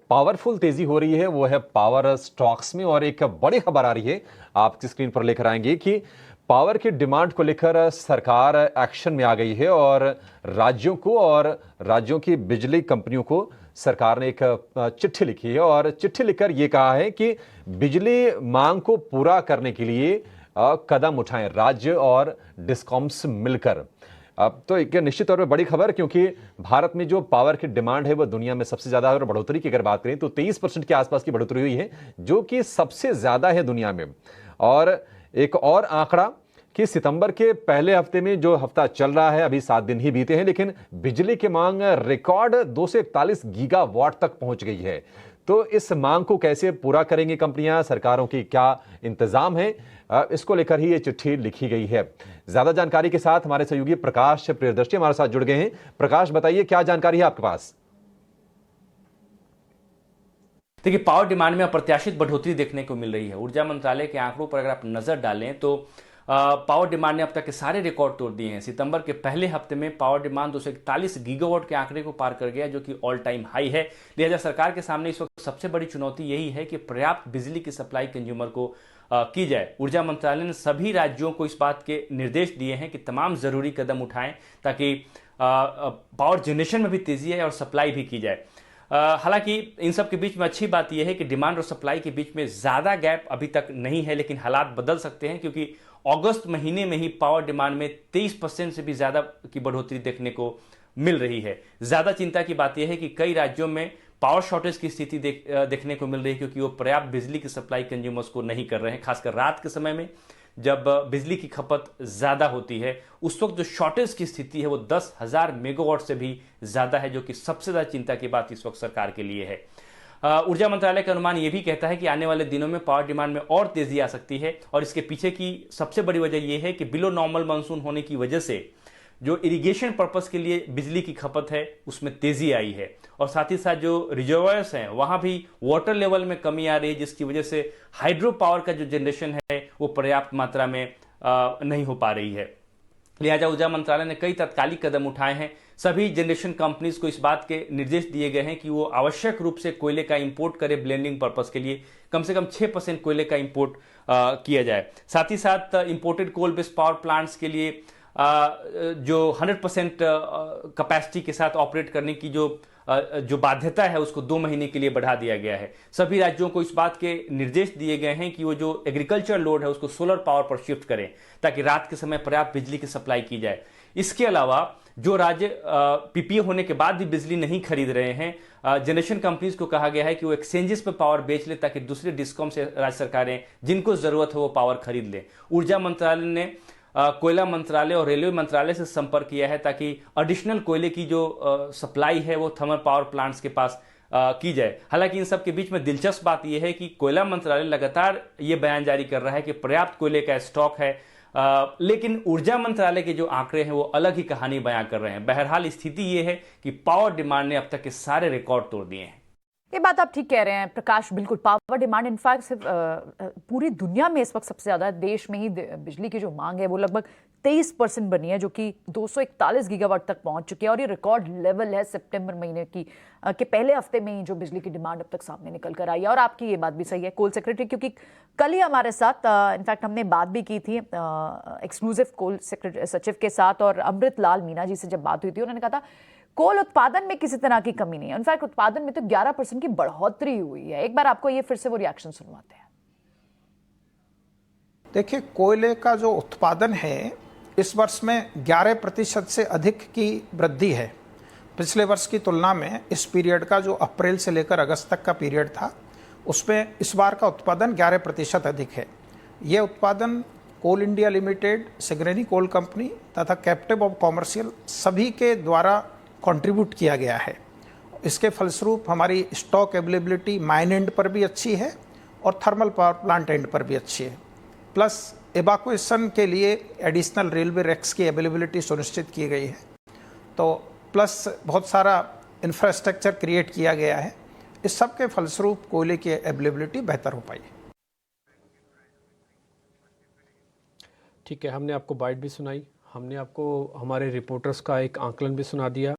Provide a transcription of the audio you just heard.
Powerful तेजी हो रही है वो है पावर स्टॉक्स में। और एक बड़ी खबर आ रही है, आपकी स्क्रीन पर लेकर आएंगे कि पावर की डिमांड को लेकर सरकार एक्शन में आ गई है और राज्यों की बिजली कंपनियों को सरकार ने एक चिट्ठी लिखी है और चिट्ठी लिखकर यह कहा है कि बिजली मांग को पूरा करने के लिए कदम उठाएं राज्य और डिस्कॉम्स मिलकर। अब तो एक निश्चित तौर पर बड़ी खबर, क्योंकि भारत में जो पावर की डिमांड है वो दुनिया में सबसे ज्यादा है और बढ़ोतरी की अगर बात करें तो 23% के आसपास की बढ़ोतरी हुई है, जो कि सबसे ज्यादा है दुनिया में। और एक और आंकड़ा कि सितंबर के पहले हफ्ते में, जो हफ्ता चल रहा है, अभी 7 दिन ही बीते हैं, लेकिन बिजली की मांग रिकॉर्ड 241 गीगावाट तक पहुंच गई है। तो इस मांग को कैसे पूरा करेंगी कंपनियां, सरकारों की क्या इंतजाम है, इसको लेकर ही ये चिट्ठी लिखी गई है। ज्यादा जानकारी के साथ हमारे सहयोगी प्रकाश प्रियदर्शी हमारे साथ जुड़ गए हैं। प्रकाश, बताइए क्या जानकारी है आपके पास? देखिए, पावर डिमांड में अप्रत्याशित बढ़ोतरी देखने को मिल रही है। ऊर्जा मंत्रालय के आंकड़ों पर अगर आप नजर डालें तो पावर डिमांड ने अब तक के सारे रिकॉर्ड तोड़ दिए हैं। सितंबर के पहले हफ्ते में पावर डिमांड 241 गीगावाट के आंकड़े को पार कर गया, जो कि ऑल टाइम हाई है। लिहाजा सरकार के सामने इस वक्त सबसे बड़ी चुनौती यही है कि पर्याप्त बिजली की सप्लाई कंज्यूमर को की जाए। ऊर्जा मंत्रालय ने सभी राज्यों को इस बात के निर्देश दिए हैं कि तमाम जरूरी कदम उठाएं ताकि पावर जनरेशन में भी तेजी आए और सप्लाई भी की जाए। हालांकि इन सब के बीच में अच्छी बात यह है कि डिमांड और सप्लाई के बीच में ज्यादा गैप अभी तक नहीं है, लेकिन हालात बदल सकते हैं, क्योंकि अगस्त महीने में ही पावर डिमांड में 23% से भी ज्यादा की बढ़ोतरी देखने को मिल रही है। ज्यादा चिंता की बात यह है कि कई राज्यों में पावर शॉर्टेज की स्थिति देखने को मिल रही है, क्योंकि वो पर्याप्त बिजली की सप्लाई कंज्यूमर्स को नहीं कर रहे हैं। खासकर रात के समय में जब बिजली की खपत ज्यादा होती है, उस वक्त जो शॉर्टेज की स्थिति है वो 10,000 मेगावाट से भी ज्यादा है, जो कि सबसे ज्यादा चिंता की बात इस वक्त सरकार के लिए है। ऊर्जा मंत्रालय का अनुमान यह भी कहता है कि आने वाले दिनों में पावर डिमांड में और तेजी आ सकती है, और इसके पीछे की सबसे बड़ी वजह यह है कि बिलो नॉर्मल मानसून होने की वजह से जो इरिगेशन पर्पस के लिए बिजली की खपत है उसमें तेजी आई है, और साथ ही साथ जो रिजर्वायर्स हैं वहां भी वाटर लेवल में कमी आ रही है, जिसकी वजह से हाइड्रो पावर का जो जनरेशन है वो पर्याप्त मात्रा में नहीं हो पा रही है। लिहाजा ऊर्जा मंत्रालय ने कई तत्कालिक कदम उठाए हैं। सभी जनरेशन कंपनीज को इस बात के निर्देश दिए गए हैं कि वो आवश्यक रूप से कोयले का इंपोर्ट करे ब्लेंडिंग पर्पस के लिए। कम से कम 6% कोयले का इंपोर्ट किया जाए। साथ ही साथ imported coal based power plants के लिए जो 100% कैपेसिटी के साथ ऑपरेट करने की जो बाध्यता है उसको 2 महीने के लिए बढ़ा दिया गया है। सभी राज्यों को इस बात के निर्देश दिए गए हैं कि वो जो एग्रीकल्चर लोड है उसको सोलर पावर पर शिफ्ट करें, ताकि रात के समय पर्याप्त बिजली की सप्लाई की जाए। इसके अलावा जो राज्य पीपीए होने के बाद भी बिजली नहीं खरीद रहे हैं, जनरेशन कंपनीज को कहा गया है कि वो एक्सचेंजेस पर पावर बेच ले, ताकि दूसरे डिस्कॉम से राज्य सरकारें जिनको जरूरत है वो पावर खरीद लें। ऊर्जा मंत्रालय ने कोयला मंत्रालय और रेलवे मंत्रालय से संपर्क किया है, ताकि एडिशनल कोयले की जो सप्लाई है वो थर्मल पावर प्लांट्स के पास की जाए। हालांकि इन सब के बीच में दिलचस्प बात यह है कि कोयला मंत्रालय लगातार ये बयान जारी कर रहा है कि पर्याप्त कोयले का स्टॉक है, लेकिन ऊर्जा मंत्रालय के जो आंकड़े हैं वो अलग ही कहानी बयां कर रहे हैं। बहरहाल स्थिति ये है कि पावर डिमांड ने अब तक के सारे रिकॉर्ड तोड़ दिए हैं। ये बात आप ठीक कह रहे हैं प्रकाश, बिल्कुल। पावर डिमांड इनफैक्ट सिर्फ पूरी दुनिया में इस वक्त सबसे ज्यादा देश में ही बिजली की जो मांग है वो लगभग 23% बनी है, जो कि 241 गीगावाट तक पहुंच चुकी है, और ये रिकॉर्ड लेवल है सितंबर महीने के पहले हफ्ते में ही जो बिजली की डिमांड अब तक सामने निकल कर आई है। और आपकी ये बात भी सही है कोल सेक्रेटरी, क्योंकि कल ही हमारे साथ इनफैक्ट हमने बात भी की थी एक्सक्लूसिव कोल सचिव के साथ, और अमृत लाल मीना जी से जब बात हुई थी उन्होंने कहा था कोल उत्पादन में किसी तरह की कमी नहीं है। इनफैक्ट उत्पादन में तो 11% की बढ़ोतरी हुई है। एक बार आपको ये फिर से वो रिएक्शन सुनवाते हैं। देखिए, कोयले का जो उत्पादन है इस वर्ष में 11% से अधिक की वृद्धि है। पिछले वर्ष की तुलना में इस पीरियड का जो अप्रैल से लेकर अगस्त तक का पीरियड था उसमें इस बार का उत्पादन 11% अधिक है। यह उत्पादन coal India Limited, Singareni coal company तथा कैप्टिव ऑफ कॉमर्शियल सभी के द्वारा कंट्रीब्यूट किया गया है। इसके फलस्वरूप हमारी स्टॉक अवेलेबिलिटी माइन एंड पर भी अच्छी है और थर्मल पावर प्लांट एंड पर भी अच्छी है। प्लस इवैक्यूएशन के लिए एडिशनल रेलवे रैक्स की अवेलेबिलिटी सुनिश्चित की गई है। तो प्लस बहुत सारा इंफ्रास्ट्रक्चर क्रिएट किया गया है। इस सब के फलस्वरूप कोयले की अवेलेबिलिटी बेहतर हो पाई है। ठीक है, हमने आपको बाइट भी सुनाई, हमने आपको हमारे रिपोर्टर्स का एक आंकलन भी सुना दिया।